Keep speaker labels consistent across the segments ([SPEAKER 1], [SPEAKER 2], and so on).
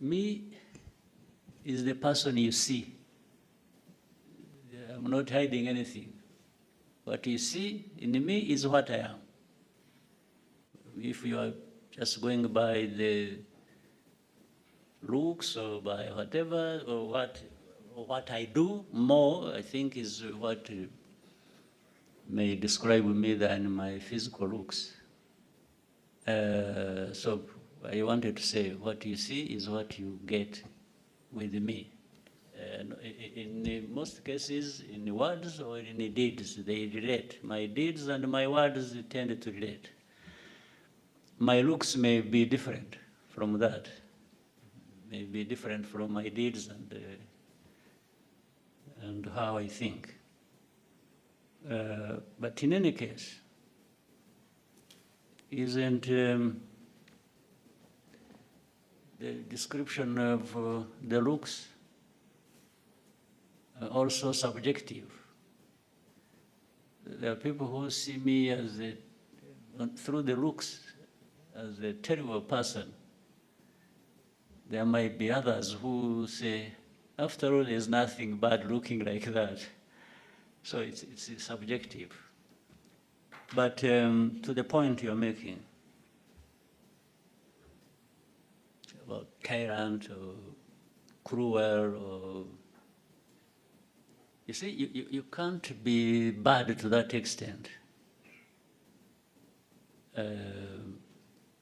[SPEAKER 1] Me is the person you see. I'm not hiding anything. What you see in me is what I am. If you are just going by the looks or by whatever, or what I do more, I think is what may describe me than my physical looks. So I wanted to say what you see is what you get with me. In most cases, in words or in deeds, they relate. My deeds and my words tend to relate. My looks may be different from that, may be different from my deeds and how I think. But in any case, isn't the description of the looks also subjective? There are people who see me as through the looks as a terrible person. There might be others who say, after all, there's nothing bad looking like that. So it's subjective. But to the point you're making about tyrant or cruel, or you see, you can't be bad to that extent.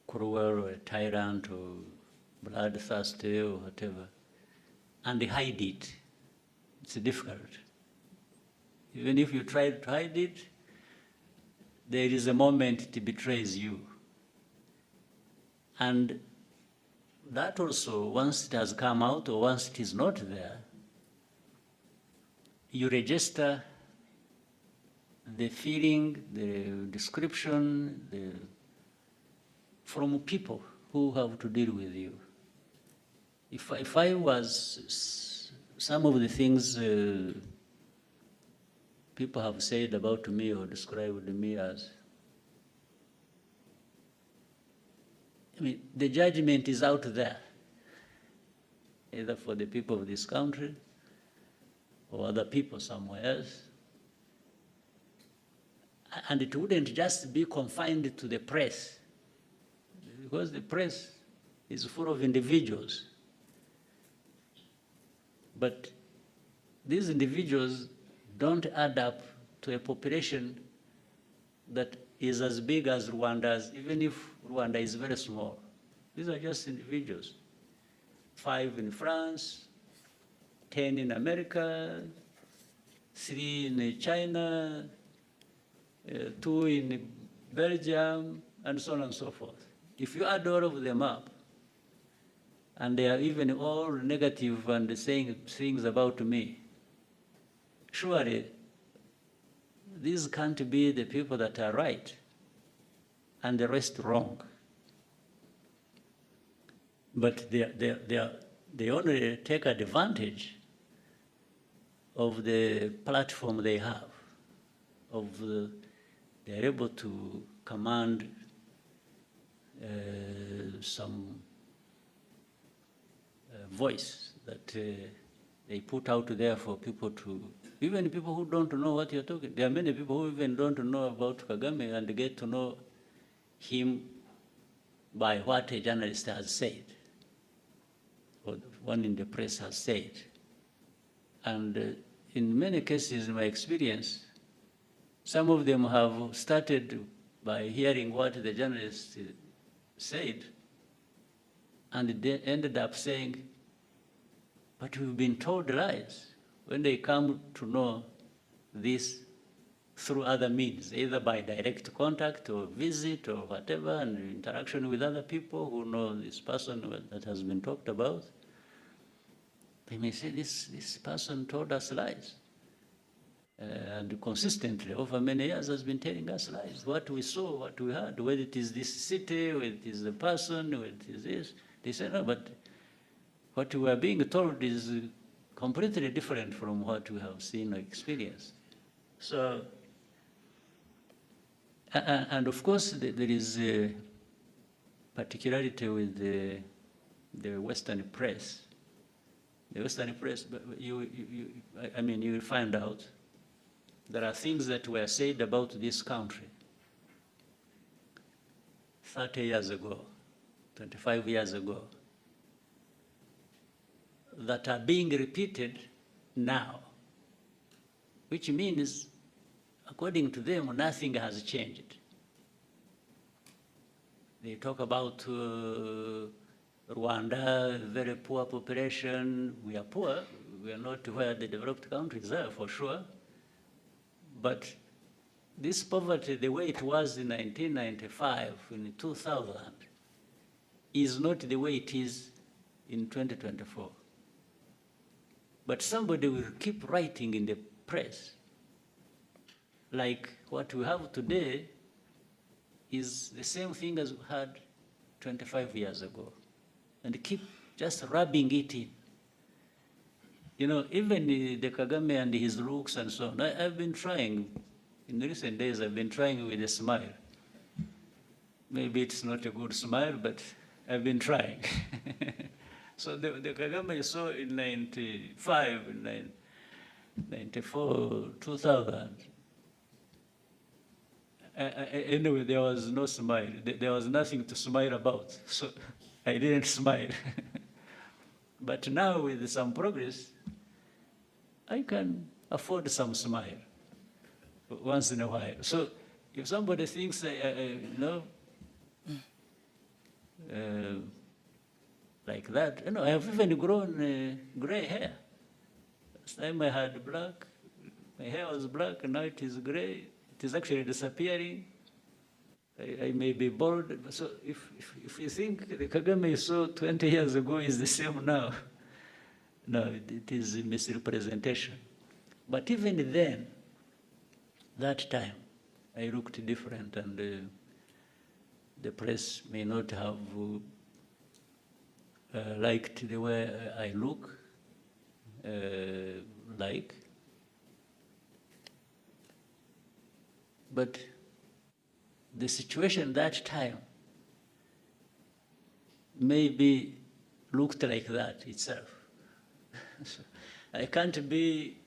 [SPEAKER 1] Cruel or a tyrant or bloodthirsty or whatever, and hide it. It's difficult. Even if you try to hide it, there is a moment it betrays you. And that also, once it has come out or once it is not there, you register the feeling, the description, from people who have to deal with you. If I was, some of the things people have said about me or described me as, I mean, the judgment is out there, either for the people of this country or other people somewhere else. And it wouldn't just be confined to the press, because the press is full of individuals. But these individuals don't add up to a population that is as big as Rwanda's, even if Rwanda is very small. These are just individuals. 5 in France, 10 in America, 3 in China, 2 in Belgium, and so on and so forth. If you add all of them up, and they are even all negative and saying things about me, surely these can't be the people that are right and the rest wrong. But they only take advantage of the platform they have, they're able to command some voice that they put out there for people to, even people who don't know what you're talking. There are many people who even don't know about Kagame and get to know him by what a journalist has said, or one in the press has said. And in many cases, in my experience, some of them have started by hearing what the journalist said, and they ended up saying, but we've been told lies, when they come to know this through other means, either by direct contact or visit or whatever, and interaction with other people who know this person that has been talked about. They may say, this person told us lies. And consistently, over many years, has been telling us lies. What we saw, what we heard, whether it is this city, whether it is the person, whether it is this. They say, no, but what we are being told is completely different from what we have seen or experienced. So, and of course, there is a particularity with the Western press, but I mean, you will find out there are things that were said about this country 30 years ago, 25 years ago, that are being repeated now, which means, according to them, nothing has changed. They talk about Rwanda, very poor population. We are poor. We are not where the developed countries are, for sure. But this poverty, the way it was in 1995, in 2000, is not the way it is in 2024. But somebody will keep writing in the press, like what we have today is the same thing as we had 25 years ago, and keep just rubbing it in. You know, even the Kagame and his looks and so on, I've been trying, in recent days, I've been trying with a smile. Maybe it's not a good smile, but I've been trying. So the Kagame you saw in 95, 94, 2000, anyway, there was no smile. There was nothing to smile about. So I didn't smile. But now with some progress, I can afford some smile once in a while. So if somebody thinks, like that, I have even grown gray hair. Last time I had black, my hair was black, and now it is gray. It is actually disappearing. I may be bald. So if you think the Kagame you saw 20 years ago is the same now, no, it is a misrepresentation. But even then, that time, I looked different, and the press may not have liked the way I look, but the situation that time maybe looked like that itself. So I can't be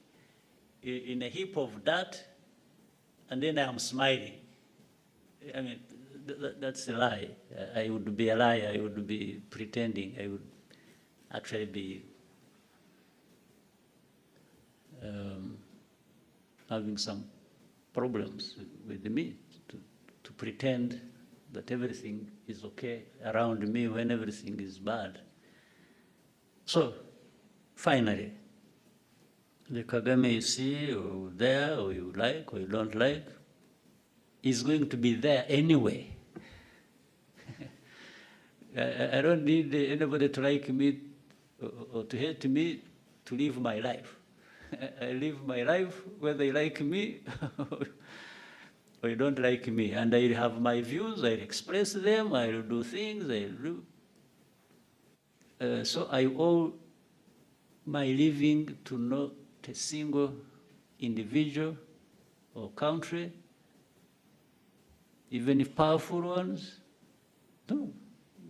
[SPEAKER 1] in a heap of dirt and then I'm smiling. I mean, that's a lie. I would be a liar. I would be pretending. I would actually be having some problems with me to pretend that everything is okay around me when everything is bad. So, finally, the Kagame you see, or there, or you like, or you don't like, is going to be there anyway. I don't need anybody to like me or to hate me to live my life. I live my life whether you like me or you don't like me. And I have my views, I express them, I will do things, I will do. So I owe my living to not a single individual or country, even if powerful ones. No,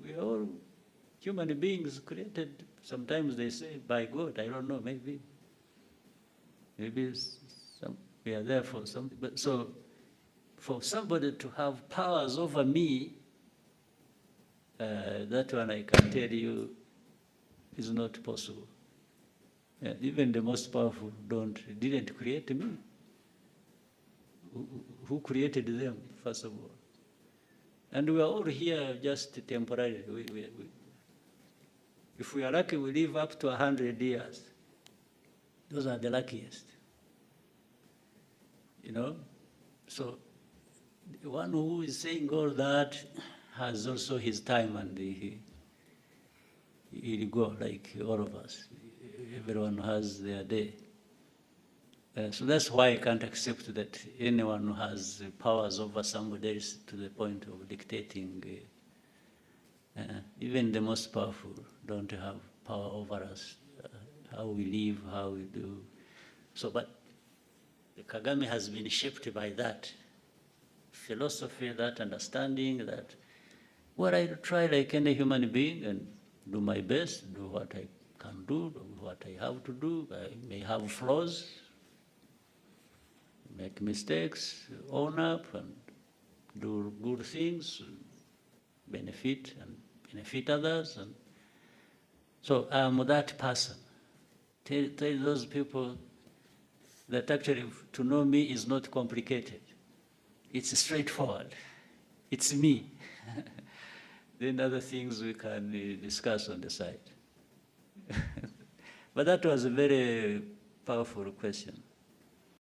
[SPEAKER 1] we are all human beings created, sometimes they say, by God. I don't know, maybe we are there for something. But so for somebody to have powers over me, that one I can tell you is not possible. Even the most powerful didn't create me. Who created them, first of all? And we are all here just temporarily. If we are lucky, we live up to 100 years. Those are the luckiest. So the one who is saying all that has also his time, and he'll go like all of us. Everyone has their day. So that's why I can't accept that anyone who has powers over somebody else to the point of dictating. Even the most powerful don't have power over us, how we live, how we do. So, but the Kagame has been shaped by that philosophy, that understanding, that, well, I try like any human being, and do my best, do what I can do what I have to do. I may have flaws, make mistakes, own up and do good things, benefit others. And so I'm that person. Tell those people that actually to know me is not complicated. It's straightforward. It's me. Then other things we can discuss on the side. But that was a very powerful question.